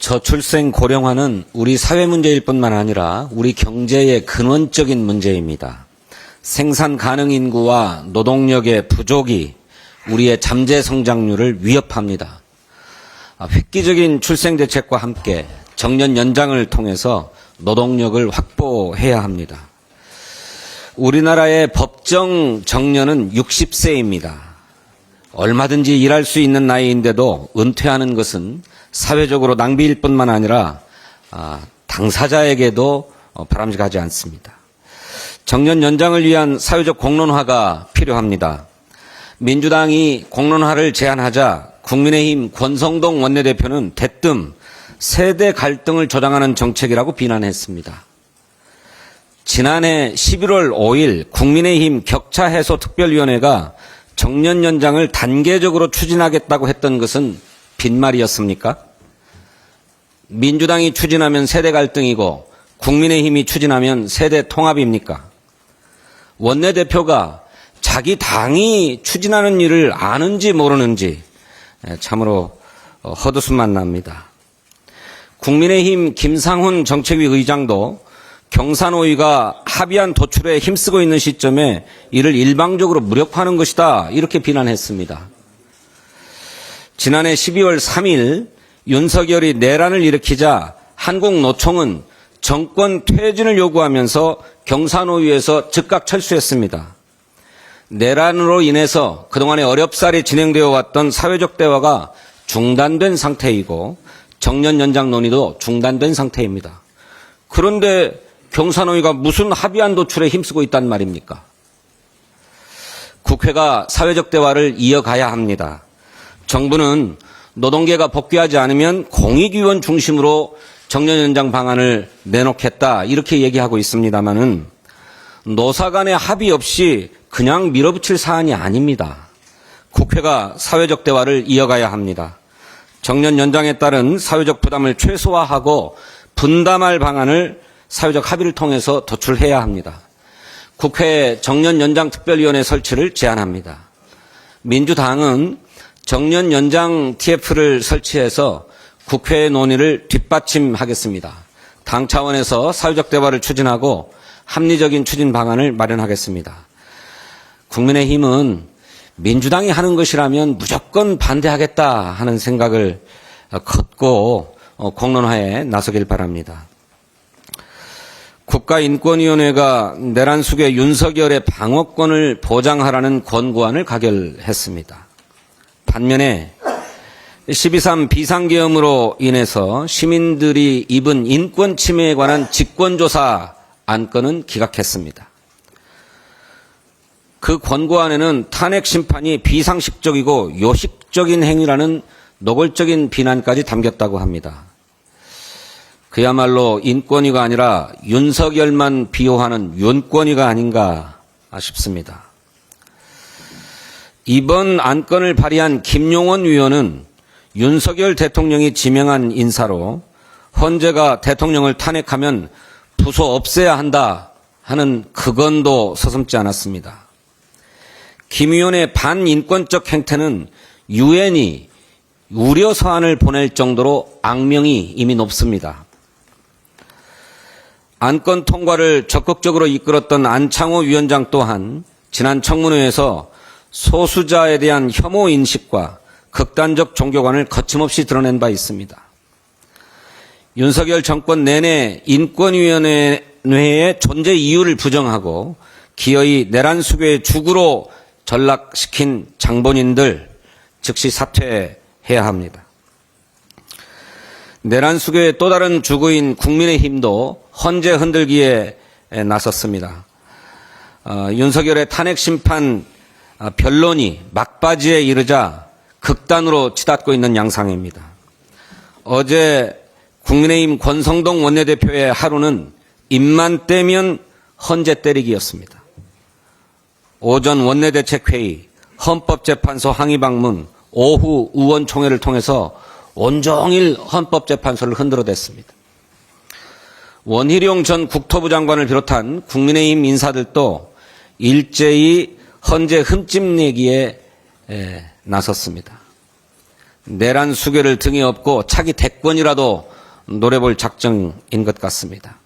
저출생 고령화는 우리 사회 문제일 뿐만 아니라 우리 경제의 근원적인 문제입니다. 생산 가능 인구와 노동력의 부족이 우리의 잠재 성장률을 위협합니다. 획기적인 출생 대책과 함께 정년 연장을 통해서 노동력을 확보해야 합니다. 우리나라의 법정 정년은 60세입니다. 얼마든지 일할 수 있는 나이인데도 은퇴하는 것은 사회적으로 낭비일 뿐만 아니라 당사자에게도 바람직하지 않습니다. 정년 연장을 위한 사회적 공론화가 필요합니다. 민주당이 공론화를 제안하자 국민의힘 권성동 원내대표는 대뜸 세대 갈등을 조장하는 정책이라고 비난했습니다. 지난해 11월 5일 국민의힘 격차 해소 특별위원회가 정년 연장을 단계적으로 추진하겠다고 했던 것은 빈말이었습니까? 민주당이 추진하면 세대 갈등이고 국민의힘이 추진하면 세대 통합입니까? 원내대표가 자기 당이 추진하는 일을 아는지 모르는지 참으로 헛웃음만 납니다. 국민의힘 김상훈 정책위 의장도 경사노위가 합의안 도출에 힘쓰고 있는 시점에 이를 일방적으로 무력화하는 것이다 이렇게 비난했습니다. 지난해 12월 3일 윤석열이 내란을 일으키자 한국노총은 정권 퇴진을 요구하면서 경사노위에서 즉각 철수했습니다. 내란으로 인해서 그동안에 어렵사리 진행되어 왔던 사회적 대화가 중단된 상태이고 정년 연장 논의도 중단된 상태입니다. 그런데 경사노위가 무슨 합의안 도출에 힘쓰고 있단 말입니까? 국회가 사회적 대화를 이어가야 합니다. 정부는 노동계가 복귀하지 않으면 공익위원 중심으로 정년 연장 방안을 내놓겠다 이렇게 얘기하고 있습니다마는 노사 간의 합의 없이 그냥 밀어붙일 사안이 아닙니다. 국회가 사회적 대화를 이어가야 합니다. 정년 연장에 따른 사회적 부담을 최소화하고 분담할 방안을 사회적 합의를 통해서 도출해야 합니다. 국회 정년 연장 특별위원회 설치를 제안합니다. 민주당은 정년 연장 TF를 설치해서 국회 논의를 뒷받침하겠습니다. 당 차원에서 사회적 대화를 추진하고 합리적인 추진 방안을 마련하겠습니다. 국민의힘은 민주당이 하는 것이라면 무조건 반대하겠다 하는 생각을 걷고 공론화에 나서길 바랍니다. 국가인권위원회가 내란 수괴 윤석열의 방어권을 보장하라는 권고안을 가결했습니다. 반면에 12.3 비상계엄으로 인해서 시민들이 입은 인권 침해에 관한 직권조사 안건은 기각했습니다. 그 권고안에는 탄핵 심판이 비상식적이고 요식적인 행위라는 노골적인 비난까지 담겼다고 합니다. 그야말로 인권위가 아니라 윤석열만 비호하는 윤권위가 아닌가 싶습니다. 이번 안건을 발의한 김용원 위원은 윤석열 대통령이 지명한 인사로 헌재가 대통령을 탄핵하면 부서 없애야 한다 하는 극언도 서슴지 않았습니다. 김 의원의 반인권적 행태는 유엔이 우려 서한을 보낼 정도로 악명이 이미 높습니다. 안건 통과를 적극적으로 이끌었던 안창호 위원장 또한 지난 청문회에서 소수자에 대한 혐오 인식과 극단적 종교관을 거침없이 드러낸 바 있습니다. 윤석열 정권 내내 인권위원회의 존재 이유를 부정하고 기어이 내란 수괴의 죽으로 전락시킨 장본인들 즉시 사퇴해야 합니다. 내란 수괴의 또 다른 주구인 국민의힘도 헌재 흔들기에 나섰습니다. 윤석열의 탄핵 심판 변론이 막바지에 이르자 극단으로 치닫고 있는 양상입니다. 어제 국민의힘 권성동 원내대표의 하루는 입만 떼면 헌재 때리기였습니다. 오전 원내대책회의, 헌법재판소 항의 방문, 오후 의원총회를 통해서 온종일 헌법재판소를 흔들어댔습니다. 원희룡 전 국토부 장관을 비롯한 국민의힘 인사들도 일제히 헌재 흠집내기에 나섰습니다. 내란 수괴를 등에 업고 차기 대권이라도 노려볼 작정인 것 같습니다.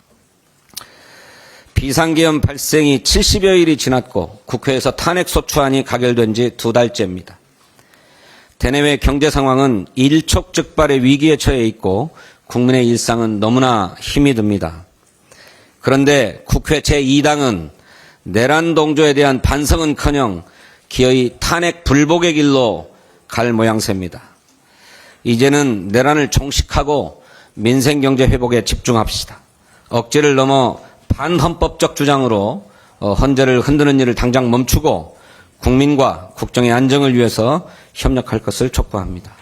비상계엄 발생이 70여일이 지났고 국회에서 탄핵소추안이 가결된 지 2달째입니다. 대내외 경제 상황은 일촉즉발의 위기에 처해 있고 국민의 일상은 너무나 힘이 듭니다. 그런데 국회 제2당은 내란 동조에 대한 반성은커녕 기어이 탄핵 불복의 길로 갈 모양새입니다. 이제는 내란을 종식하고 민생경제 회복에 집중합시다. 억지를 넘어 반헌법적 주장으로 헌재를 흔드는 일을 당장 멈추고 국민과 국정의 안정을 위해서 협력할 것을 촉구합니다.